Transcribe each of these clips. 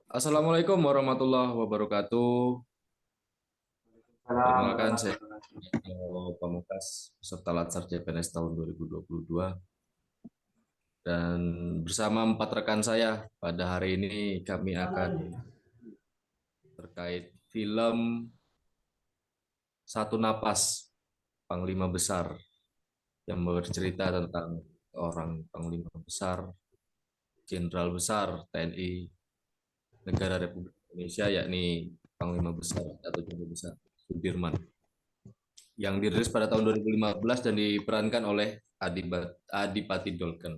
Assalamualaikum warahmatullahi wabarakatuh. Salam Perkenalkan, saya warahmatullahi Pamungkas, peserta Latsar CPNS tahun 2022. Dan bersama empat rekan saya, pada hari ini kami akan terkait film Satu Napas, Panglima Besar, yang bercerita tentang orang Panglima Besar, Jenderal Besar TNI Negara Republik Indonesia, yakni Panglima Besar atau Jenderal Besar Sudirman, yang dirilis pada tahun 2015 dan diperankan oleh Adipati Dolken.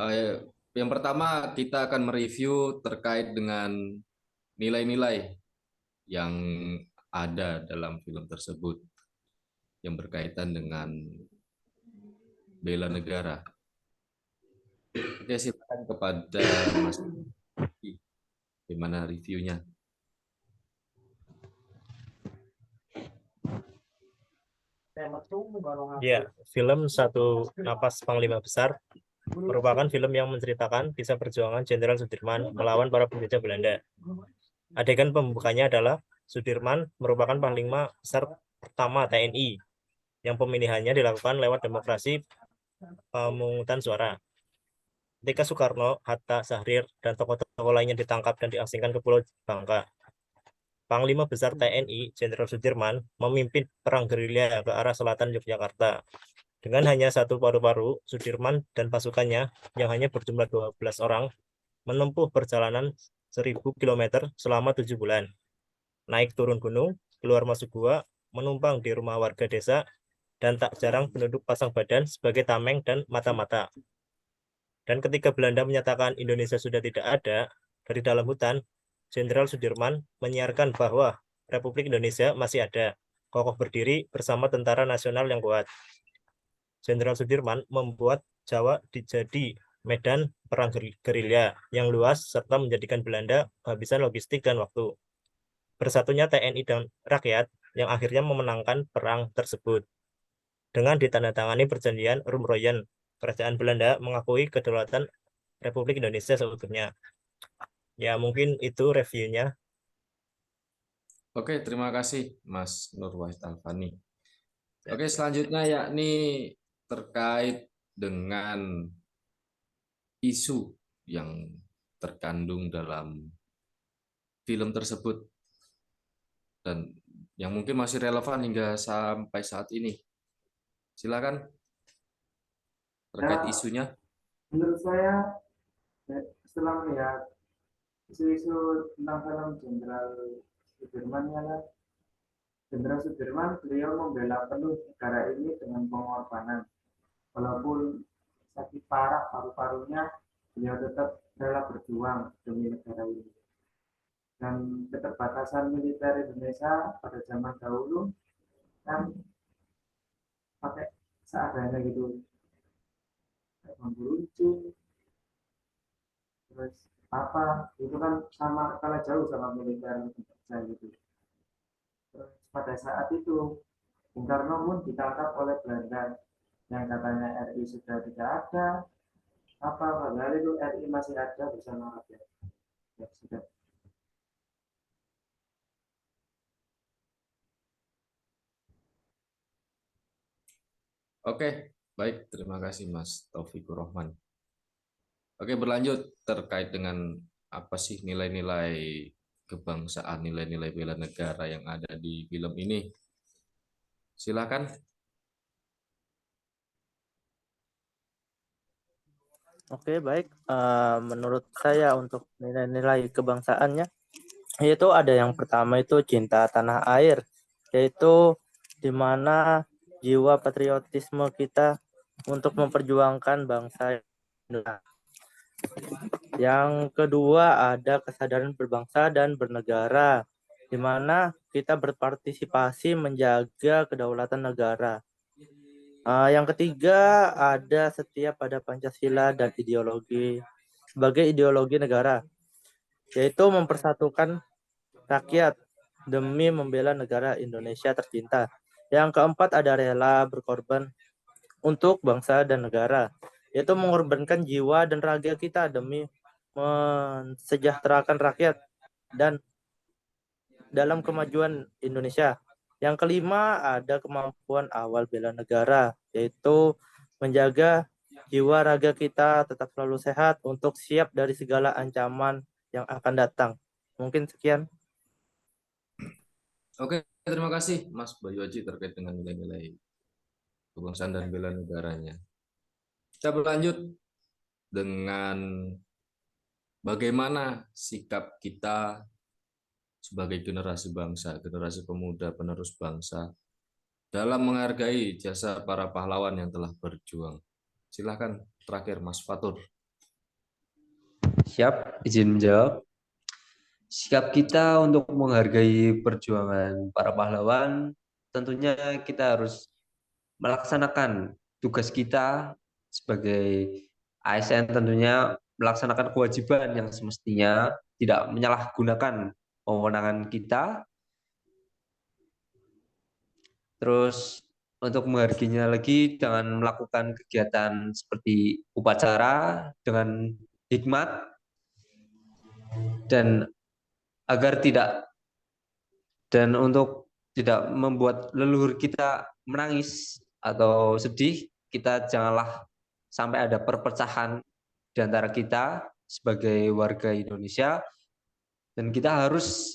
Eh, yang pertama kita akan mereview terkait dengan nilai-nilai yang ada dalam film tersebut yang berkaitan dengan bela negara. Oke, silakan kepada Mas Diki, gimana reviewnya? Ya, film Satu Napas Panglima Besar merupakan film yang menceritakan kisah perjuangan Jenderal Sudirman melawan para penjajah Belanda. Adegan pembukanya adalah Sudirman merupakan Panglima Besar pertama TNI yang pemilihannya dilakukan lewat demokrasi pemungutan suara. Ketika Soekarno, Hatta, Syahrir, dan tokoh-tokoh lainnya ditangkap dan diasingkan ke Pulau Bangka, Panglima Besar TNI Jenderal Sudirman memimpin perang gerilya ke arah selatan Yogyakarta. Dengan hanya satu paru-paru, Sudirman dan pasukannya yang hanya berjumlah 12 orang menempuh perjalanan 1000 km selama 7 bulan. Naik turun gunung, keluar masuk gua, menumpang di rumah warga desa, dan tak jarang penduduk pasang badan sebagai tameng dan mata-mata. Dan ketika Belanda menyatakan Indonesia sudah tidak ada, dari dalam hutan, Jenderal Sudirman menyiarkan bahwa Republik Indonesia masih ada, kokoh berdiri bersama tentara nasional yang kuat. Jenderal Sudirman membuat Jawa dijadi medan perang gerilya yang luas serta menjadikan Belanda kehabisan logistik dan waktu. Bersatunya TNI dan rakyat yang akhirnya memenangkan perang tersebut. Dengan ditandatangani perjanjian Rumroyen, kerajaan Belanda mengakui kedaulatan Republik Indonesia seutuhnya. Ya, mungkin itu reviewnya. Oke, terima kasih Mas Nurwahid Alfani. Ya. Oke, selanjutnya yakni terkait dengan isu yang terkandung dalam film tersebut dan yang mungkin masih relevan hingga sampai saat ini. Silakan terkait Ya, isunya. menurut saya setelah melihat isu-isu tentang film Sudirman ya kan, Jenderal Sudirman beliau membela penuh negara ini dengan pengorbanan. Walaupun sakit parah paru-parunya, beliau tetap rela berjuang demi negara ini. Dan keterbatasan militer Indonesia pada zaman dahulu kan pakai seadanya gitu, kayak bambu runcing, terus apa itu kan sama kalah jauh sama militer kerja gitu. Terus pada saat itu Bung Karno pun ditangkap oleh Belanda yang katanya RI sudah tidak ada, apa padahal itu RI masih ada bersama rakyat. Ya, sudah. Oke, baik. Terima kasih Mas Taufikur Rahman. Oke, berlanjut terkait dengan apa sih nilai-nilai kebangsaan, nilai-nilai bela negara yang ada di film ini. Silakan. Oke, baik. Menurut saya untuk nilai-nilai kebangsaannya, yaitu ada yang pertama itu cinta tanah air, yaitu di mana jiwa patriotisme kita untuk memperjuangkan bangsa Indonesia. Yang kedua ada kesadaran berbangsa dan bernegara, di mana kita berpartisipasi menjaga kedaulatan negara. Yang ketiga ada setia pada Pancasila dan ideologi sebagai ideologi negara, yaitu mempersatukan rakyat demi membela negara Indonesia tercinta. Yang keempat ada rela berkorban untuk bangsa dan negara, yaitu mengorbankan jiwa dan raga kita demi mensejahterakan rakyat dan dalam kemajuan Indonesia. Yang kelima ada kemampuan awal bela negara, yaitu menjaga jiwa raga kita tetap selalu sehat untuk siap dari segala ancaman yang akan datang. Mungkin sekian. Oke, terima kasih Mas Bayu Haji terkait dengan nilai-nilai kebangsaan dan bela negaranya. Kita berlanjut dengan bagaimana sikap kita sebagai generasi bangsa, generasi pemuda penerus bangsa dalam menghargai jasa para pahlawan yang telah berjuang. Silakan terakhir Mas Fatur. Siap, izin menjawab. Sikap kita untuk menghargai perjuangan para pahlawan, tentunya kita harus melaksanakan tugas kita sebagai ASN, tentunya melaksanakan kewajiban yang semestinya, tidak menyalahgunakan wewenangan kita. Terus untuk menghargainya lagi, jangan melakukan kegiatan seperti upacara dengan hikmat, dan untuk tidak membuat leluhur kita menangis atau sedih, kita janganlah sampai ada perpecahan di antara kita sebagai warga Indonesia, dan kita harus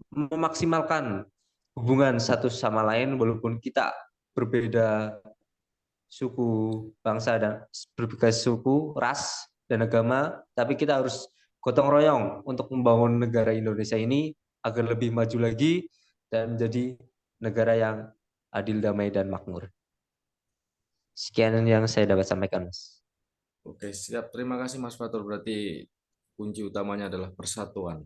memaksimalkan hubungan satu sama lain walaupun kita berbeda suku, bangsa, dan berbeda suku, ras, dan agama, tapi kita harus gotong royong untuk membangun negara Indonesia ini agar lebih maju lagi dan menjadi negara yang adil, damai, dan makmur. Sekian yang saya dapat sampaikan, Mas. Oke, siap. Terima kasih Mas Fatur. Berarti kunci utamanya adalah persatuan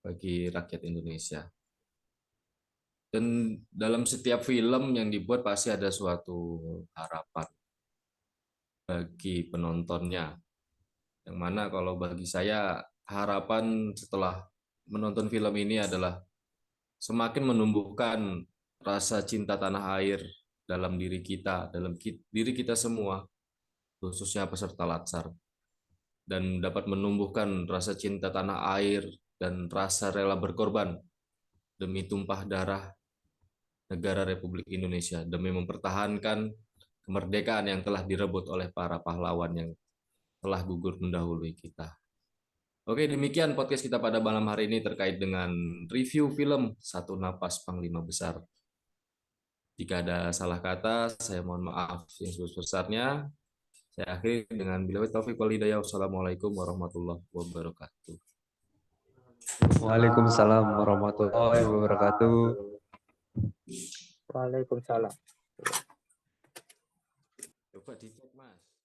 bagi rakyat Indonesia. Dan dalam setiap film yang dibuat pasti ada suatu harapan bagi penontonnya. Yang mana kalau bagi saya harapan setelah menonton film ini adalah semakin menumbuhkan rasa cinta tanah air dalam diri kita, dalam diri kita semua, khususnya peserta Latsar, dan dapat menumbuhkan rasa cinta tanah air dan rasa rela berkorban demi tumpah darah negara Republik Indonesia, demi mempertahankan kemerdekaan yang telah direbut oleh para pahlawan yang telah gugur mendahului kita. Oke, demikian podcast kita pada malam hari ini terkait dengan review film Satu Napas Panglima Besar. Jika ada salah kata, saya mohon maaf yang sebesar-besarnya. Saya akhiri dengan billahi taufiq wal hidayah. Wassalamualaikum warahmatullahi wabarakatuh. Waalaikumsalam warahmatullahi wabarakatuh. Waalaikumsalam. Coba dicek, Mas.